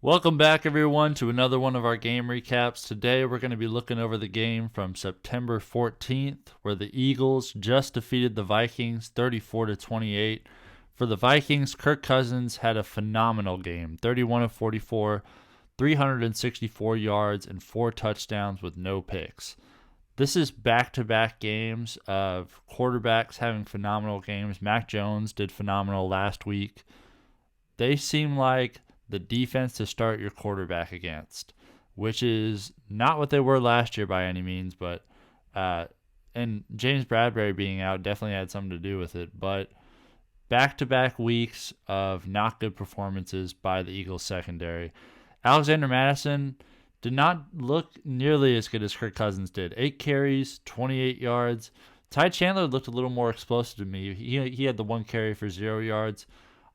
Welcome back, everyone, to another one of our game recaps. Today, we're going to be looking over the game from September 14th, where the Eagles just defeated the Vikings 34-28. For the Vikings, Kirk Cousins had a phenomenal game, 31 of 44, 364 yards, and 4 touchdowns with no picks. This is back-to-back games of quarterbacks having phenomenal games. Mac Jones did phenomenal last week. They seem like the defense to start your quarterback against, which is not what they were last year by any means, but and James Bradbury being out definitely had something to do with it. But back-to-back weeks of not good performances by the Eagles secondary. Alexander Mattison did not look nearly as good as Kirk Cousins did. 8 carries, 28 yards. Ty Chandler looked a little more explosive to me. He had the 1 carry for 0 yards.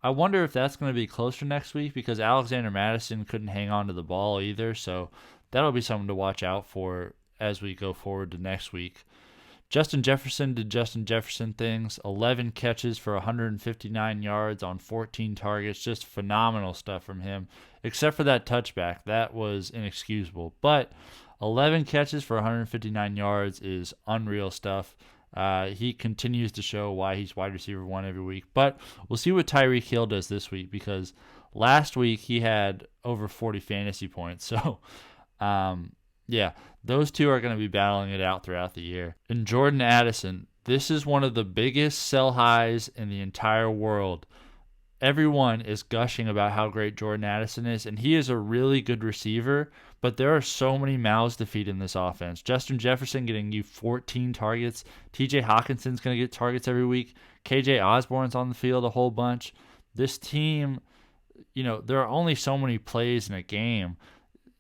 I wonder if that's going to be closer next week because Alexander Mattison couldn't hang on to the ball either, so that'll be something to watch out for as we go forward to next week. Justin Jefferson did Justin Jefferson things, 11 catches for 159 yards on 14 targets, just phenomenal stuff from him, except for that touchback. That was inexcusable, but 11 catches for 159 yards is unreal stuff. He continues to show why he's wide receiver 1 every week. But we'll see what Tyreek Hill does this week because last week he had over 40 fantasy points. So, yeah, those two are going to be battling it out throughout the year. And Jordan Addison, this is one of the biggest sell highs in the entire world. Everyone is gushing about how great Jordan Addison is, and he is a really good receiver, but there are so many mouths to feed in this offense. Justin Jefferson getting you 14 targets. TJ Hockenson's going to get targets every week. KJ Osborn's on the field a whole bunch. This team, there are only so many plays in a game.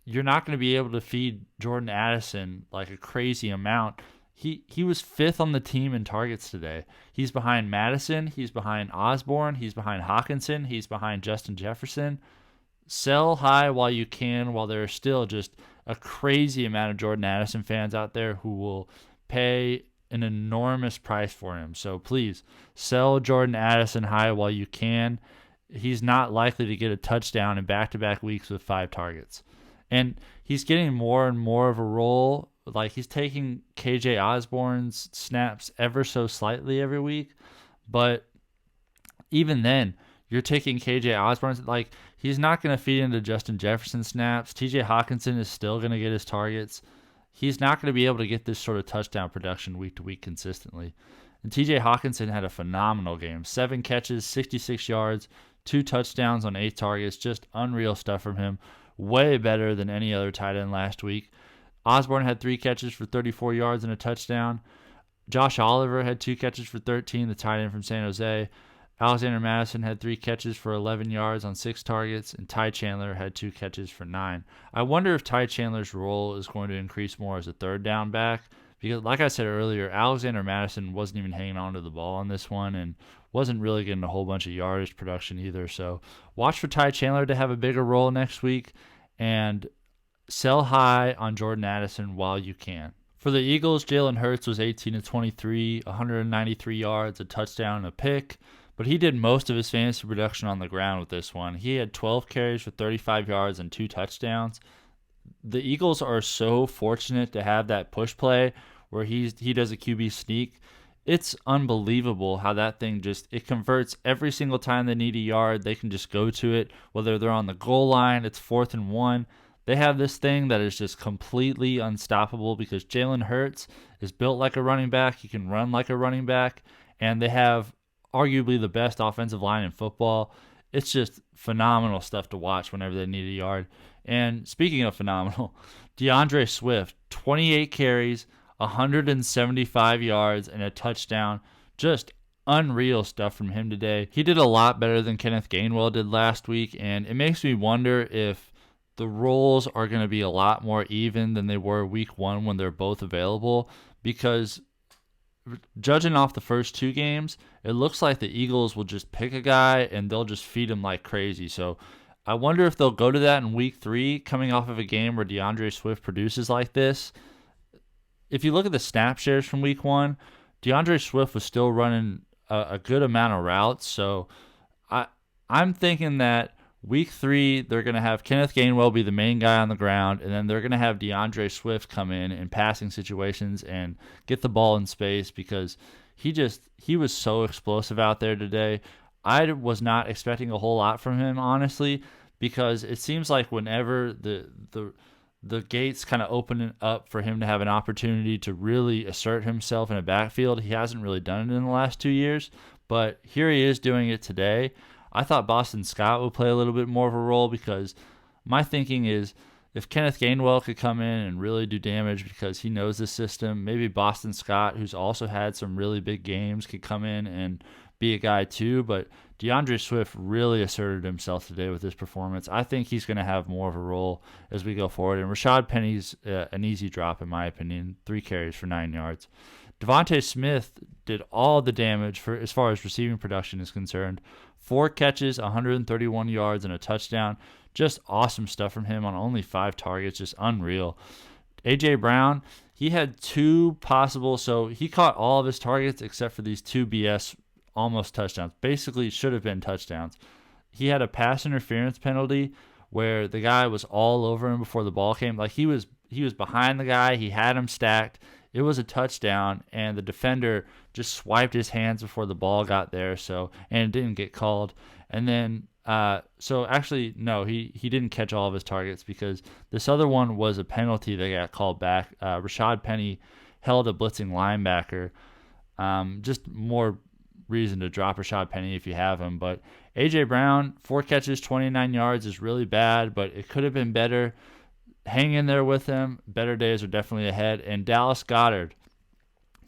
You're not going to be able to feed Jordan Addison like a crazy amount. He was 5th on the team in targets today. He's behind Mattison. He's behind Osborn. He's behind Hockenson. He's behind Justin Jefferson. Sell high while you can, while there are still just a crazy amount of Jordan Addison fans out there who will pay an enormous price for him. So please, sell Jordan Addison high while you can. He's not likely to get a touchdown in back-to-back weeks with 5 targets. And he's getting more and more of a role. Like, he's taking KJ Osborn's snaps ever so slightly every week. But even then, you're taking KJ Osborn's. Like, he's not going to feed into Justin Jefferson snaps. TJ Hockenson is still going to get his targets. He's not going to be able to get this sort of touchdown production week to week consistently. And TJ Hockenson had a phenomenal game. 7 catches, 66 yards, 2 touchdowns on 8 targets. Just unreal stuff from him. Way better than any other tight end last week. Osborn had 3 catches for 34 yards and a touchdown. Josh Oliver had 2 catches for 13, the tight end from San Jose. Alexander Mattison had 3 catches for 11 yards on 6 targets, and Ty Chandler had 2 catches for 9. I wonder if Ty Chandler's role is going to increase more as a third down back, because like I said earlier, Alexander Mattison wasn't even hanging on to the ball on this one and wasn't really getting a whole bunch of yardage production either. So watch for Ty Chandler to have a bigger role next week, and sell high on Jordan Addison while you can. For the Eagles, Jalen Hurts was 18 of 23, 193 yards, a touchdown, and a pick, but he did most of his fantasy production on the ground with this one. He had 12 carries for 35 yards and 2 touchdowns. The Eagles are so fortunate to have that push play where he does a QB sneak. It's unbelievable how that thing it converts every single time they need a yard. They can just go to it, whether they're on the goal line, it's 4th and 1. They have this thing that is just completely unstoppable because Jalen Hurts is built like a running back. He can run like a running back, and they have arguably the best offensive line in football. It's just phenomenal stuff to watch whenever they need a yard. And speaking of phenomenal, DeAndre Swift, 28 carries, 175 yards, and a touchdown. Just unreal stuff from him today. He did a lot better than Kenneth Gainwell did last week, and it makes me wonder if the roles are going to be a lot more even than they were week 1 when they're both available, because judging off the first 2 games, it looks like the Eagles will just pick a guy and they'll just feed him like crazy. So I wonder if they'll go to that in week 3, coming off of a game where DeAndre Swift produces like this. If you look at the snap shares from week 1, DeAndre Swift was still running a good amount of routes. So I'm thinking that Week 3, they're going to have Kenneth Gainwell be the main guy on the ground, and then they're going to have DeAndre Swift come in passing situations and get the ball in space because he was so explosive out there today. I was not expecting a whole lot from him, honestly, because it seems like whenever the gates kind of open up for him to have an opportunity to really assert himself in a backfield, he hasn't really done it in the last 2 years. But here he is doing it today. I thought Boston Scott would play a little bit more of a role because my thinking is if Kenneth Gainwell could come in and really do damage because he knows the system, maybe Boston Scott, who's also had some really big games, could come in and be a guy too. But DeAndre Swift really asserted himself today with this performance. I think he's going to have more of a role as we go forward. And Rashaad Penny's an easy drop, in my opinion. 3 carries for 9 yards. DeVonta Smith did all the damage for as far as receiving production is concerned. 4 catches, 131 yards, and a touchdown. Just awesome stuff from him on only 5 targets. Just unreal. A.J. Brown, he had 2 possible, so he caught all of his targets except for these 2 BS almost touchdowns. Basically, should have been touchdowns. He had a pass interference penalty where the guy was all over him before the ball came. Like he was behind the guy. He had him stacked. It was a touchdown, and the defender just swiped his hands before the ball got there, and it didn't get called. And then, no, he didn't catch all of his targets because this other one was a penalty that got called back. Rashaad Penny held a blitzing linebacker. Just more reason to drop Rashaad Penny if you have him. But A.J. Brown, 4 catches, 29 yards is really bad, but it could have been better. Hang in there with him. Better days are definitely ahead. And Dallas Goedert,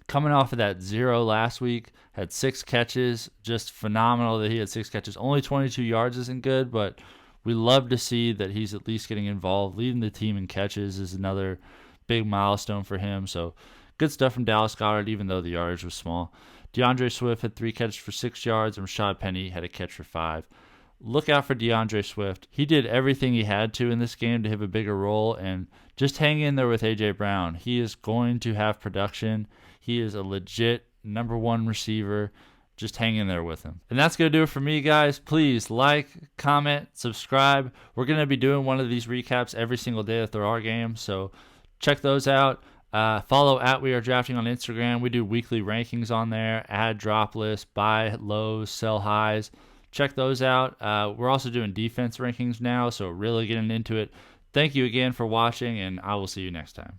coming off of that 0 last week, had 6 catches. Just phenomenal that he had 6 catches. Only 22 yards isn't good, but we love to see that he's at least getting involved. Leading the team in catches is another big milestone for him. So good stuff from Dallas Goedert, even though the yardage was small. DeAndre Swift had 3 catches for 6 yards, and Rashaad Penny had a catch for 5. Look out for DeAndre Swift. He did everything he had to in this game to have a bigger role, and just hang in there with A.J. Brown. He is going to have production. He is a legit number 1 receiver. Just hang in there with him. And that's going to do it for me, guys. Please like, comment, subscribe. We're going to be doing one of these recaps every single day that there are games, so check those out. Follow @WeAreDrafting on Instagram. We do weekly rankings on there, add drop lists, buy lows, sell highs. Check those out. We're also doing defense rankings now, so really getting into it. Thank you again for watching, and I will see you next time.